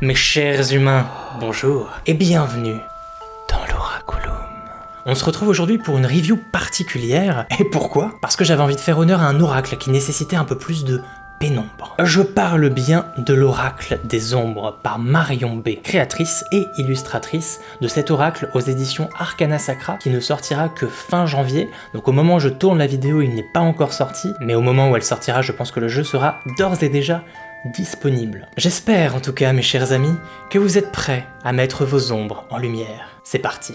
Mes chers humains, bonjour et bienvenue dans l'Oraculum. On se retrouve aujourd'hui pour une review particulière. Et pourquoi? Parce que j'avais envie de faire honneur à un oracle qui nécessitait un peu plus de pénombre. Je parle bien de l'Oracle des Ombres par Marion B, créatrice et illustratrice de cet oracle aux éditions Arcana Sacra qui ne sortira que fin janvier. Donc au moment où je tourne la vidéo, il n'est pas encore sorti, mais au moment où elle sortira, je pense que le jeu sera d'ores et déjà disponible. J'espère en tout cas, mes chers amis, que vous êtes prêts à mettre vos ombres en lumière. C'est parti.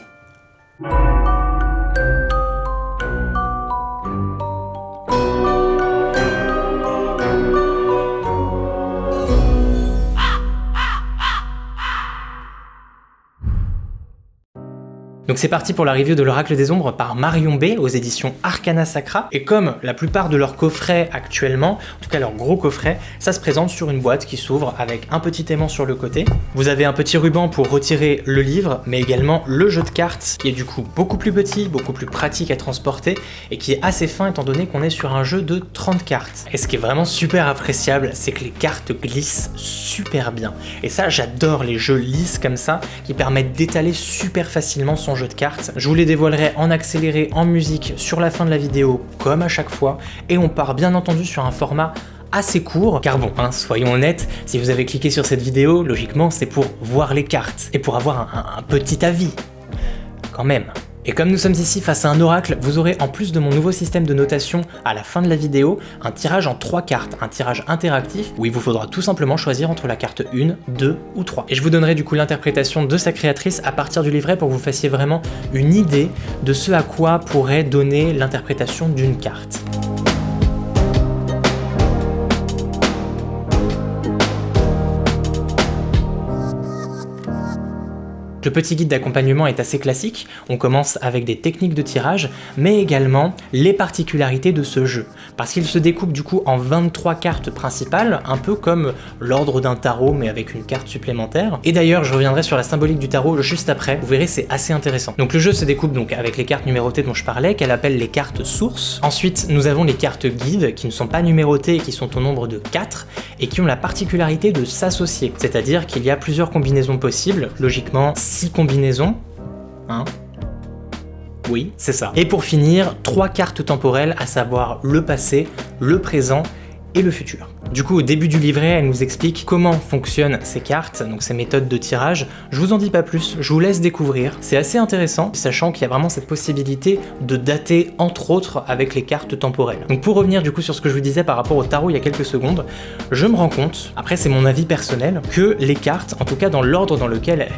Donc c'est parti pour la review de l'Oracle des Ombres par Marion B aux éditions Arcana Sacra. Et comme la plupart de leurs coffrets actuellement, en tout cas leurs gros coffrets, ça se présente sur une boîte qui s'ouvre avec un petit aimant sur le côté. Vous avez un petit ruban pour retirer le livre, mais également le jeu de cartes, qui est du coup beaucoup plus petit, beaucoup plus pratique à transporter, et qui est assez fin étant donné qu'on est sur un jeu de 30 cartes. Et ce qui est vraiment super appréciable, c'est que les cartes glissent super bien. Et ça, j'adore les jeux lisses comme ça, qui permettent d'étaler super facilement son jeu de cartes. Je vous les dévoilerai en accéléré, en musique, sur la fin de la vidéo, comme à chaque fois, et on part bien entendu sur un format assez court, car bon, soyons honnêtes, si vous avez cliqué sur cette vidéo, logiquement c'est pour voir les cartes, et pour avoir un petit avis, quand même. Et comme nous sommes ici face à un oracle, vous aurez en plus de mon nouveau système de notation à la fin de la vidéo, un tirage en 3 cartes, un tirage interactif où il vous faudra tout simplement choisir entre la carte 1, 2 ou 3. Et je vous donnerai du coup l'interprétation de sa créatrice à partir du livret pour que vous fassiez vraiment une idée de ce à quoi pourrait donner l'interprétation d'une carte. Le petit guide d'accompagnement est assez classique, on commence avec des techniques de tirage, mais également les particularités de ce jeu, parce qu'il se découpe du coup en 23 cartes principales, un peu comme l'ordre d'un tarot mais avec une carte supplémentaire. Et d'ailleurs je reviendrai sur la symbolique du tarot juste après, vous verrez c'est assez intéressant. Donc le jeu se découpe donc avec les cartes numérotées dont je parlais, qu'elle appelle les cartes sources. Ensuite nous avons les cartes guides qui ne sont pas numérotées et qui sont au nombre de 4 et qui ont la particularité de s'associer, c'est-à-dire qu'il y a plusieurs combinaisons possibles, logiquement 6 combinaisons, oui, c'est ça. Et pour finir, 3 cartes temporelles, à savoir le passé, le présent et le futur. Du coup, au début du livret, elle nous explique comment fonctionnent ces cartes, donc ces méthodes de tirage. Je vous en dis pas plus, je vous laisse découvrir. C'est assez intéressant, sachant qu'il y a vraiment cette possibilité de dater, entre autres, avec les cartes temporelles. Donc pour revenir du coup sur ce que je vous disais par rapport au tarot il y a quelques secondes, je me rends compte, après c'est mon avis personnel, que les cartes, en tout cas dans l'ordre dans lequel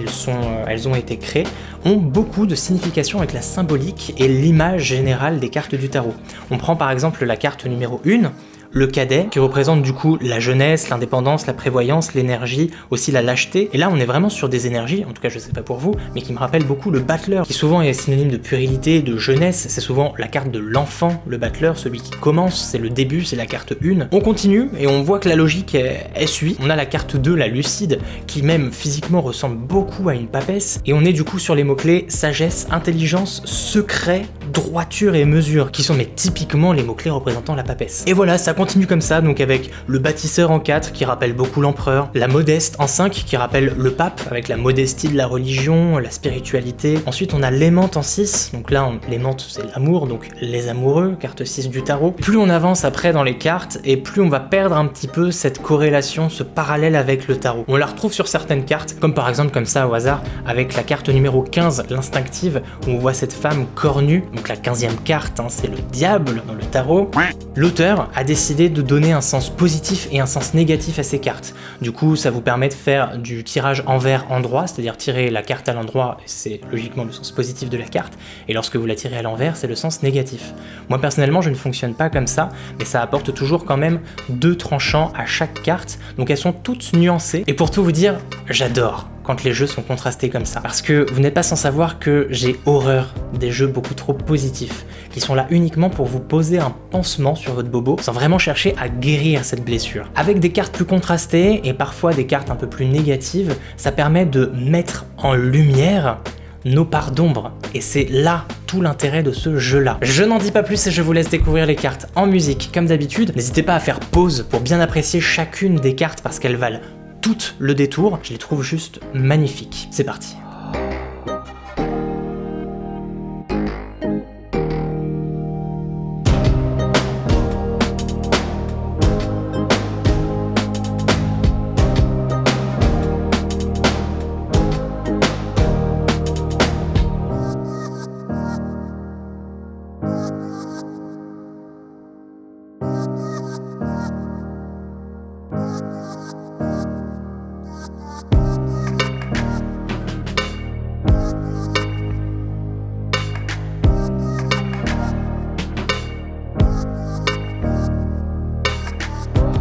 elles ont été créées, ont beaucoup de signification avec la symbolique et l'image générale des cartes du tarot. On prend par exemple la carte numéro 1, le cadet, qui représente du coup la jeunesse, l'indépendance, la prévoyance, l'énergie, aussi la lâcheté. Et là, on est vraiment sur des énergies, en tout cas je sais pas pour vous, mais qui me rappellent beaucoup le battleur, qui souvent est synonyme de puérilité, de jeunesse. C'est souvent la carte de l'enfant, le battleur, celui qui commence, c'est le début, c'est la carte 1. On continue et on voit que la logique suit. On a la carte 2, la lucide, qui même physiquement ressemble beaucoup à une papesse. Et on est du coup sur les mots-clés sagesse, intelligence, secret, droiture et mesure, qui sont mais typiquement les mots-clés représentant la papesse. Et voilà, ça continue comme ça, donc avec le bâtisseur en 4 qui rappelle beaucoup l'empereur, la modeste en 5 qui rappelle le pape avec la modestie de la religion, la spiritualité. Ensuite on a l'aimante en 6, donc là l'aimante c'est l'amour, donc les amoureux, carte 6 du tarot. Plus on avance après dans les cartes et plus on va perdre un petit peu cette corrélation, ce parallèle avec le tarot. On la retrouve sur certaines cartes, comme par exemple comme ça au hasard avec la carte numéro 15, l'instinctive, où on voit cette femme cornue, donc la 15e carte, c'est le diable dans le tarot. L'auteur a décidé de donner un sens positif et un sens négatif à ces cartes. Du coup, ça vous permet de faire du tirage envers-endroit, c'est-à-dire tirer la carte à l'endroit, c'est logiquement le sens positif de la carte, et lorsque vous la tirez à l'envers, c'est le sens négatif. Moi, personnellement, je ne fonctionne pas comme ça, mais ça apporte toujours quand même 2 tranchants à chaque carte, donc elles sont toutes nuancées, et pour tout vous dire, j'adore quand les jeux sont contrastés comme ça. Parce que vous n'êtes pas sans savoir que j'ai horreur des jeux beaucoup trop positifs, qui sont là uniquement pour vous poser un pansement sur votre bobo, sans vraiment chercher à guérir cette blessure. Avec des cartes plus contrastées, et parfois des cartes un peu plus négatives, ça permet de mettre en lumière nos parts d'ombre. Et c'est là tout l'intérêt de ce jeu-là. Je n'en dis pas plus et je vous laisse découvrir les cartes en musique comme d'habitude. N'hésitez pas à faire pause pour bien apprécier chacune des cartes parce qu'elles valent tout le détour. Je les trouve juste magnifiques. C'est parti.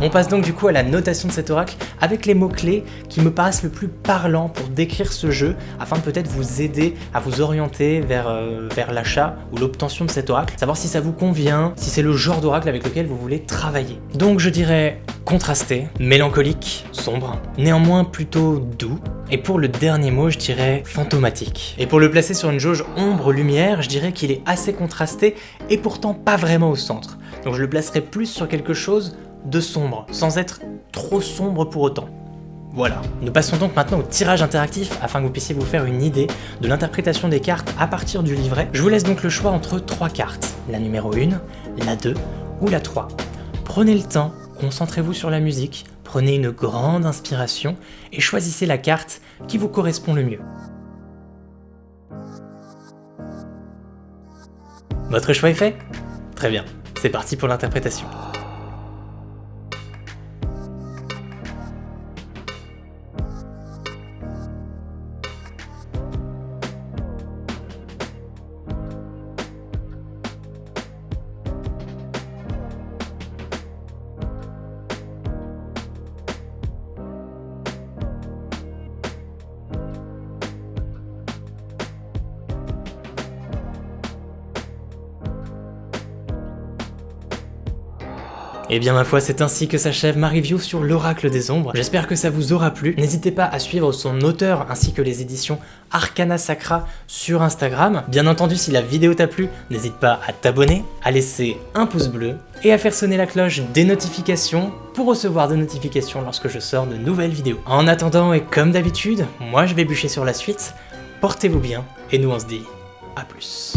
On passe donc du coup à la notation de cet oracle avec les mots-clés qui me paraissent le plus parlants pour décrire ce jeu, afin de peut-être vous aider à vous orienter vers l'achat ou l'obtention de cet oracle, savoir si ça vous convient, si c'est le genre d'oracle avec lequel vous voulez travailler. Donc je dirais contrasté, mélancolique, sombre, néanmoins plutôt doux. Et pour le dernier mot, je dirais fantomatique. Et pour le placer sur une jauge ombre-lumière, je dirais qu'il est assez contrasté et pourtant pas vraiment au centre. Donc je le placerai plus sur quelque chose de sombre, sans être trop sombre pour autant. Voilà. Nous passons donc maintenant au tirage interactif afin que vous puissiez vous faire une idée de l'interprétation des cartes à partir du livret. Je vous laisse donc le choix entre 3 cartes, la numéro 1, la 2 ou la 3. Prenez le temps, concentrez-vous sur la musique, prenez une grande inspiration et choisissez la carte qui vous correspond le mieux. Votre choix est fait ? Très bien, c'est parti pour l'interprétation. Et bien ma foi, c'est ainsi que s'achève ma review sur l'Oracle des Ombres. J'espère que ça vous aura plu. N'hésitez pas à suivre son auteur ainsi que les éditions Arcana Sacra sur Instagram. Bien entendu, si la vidéo t'a plu, n'hésite pas à t'abonner, à laisser un pouce bleu et à faire sonner la cloche des notifications pour recevoir des notifications lorsque je sors de nouvelles vidéos. En attendant, et comme d'habitude, moi je vais bûcher sur la suite. Portez-vous bien et nous on se dit à plus.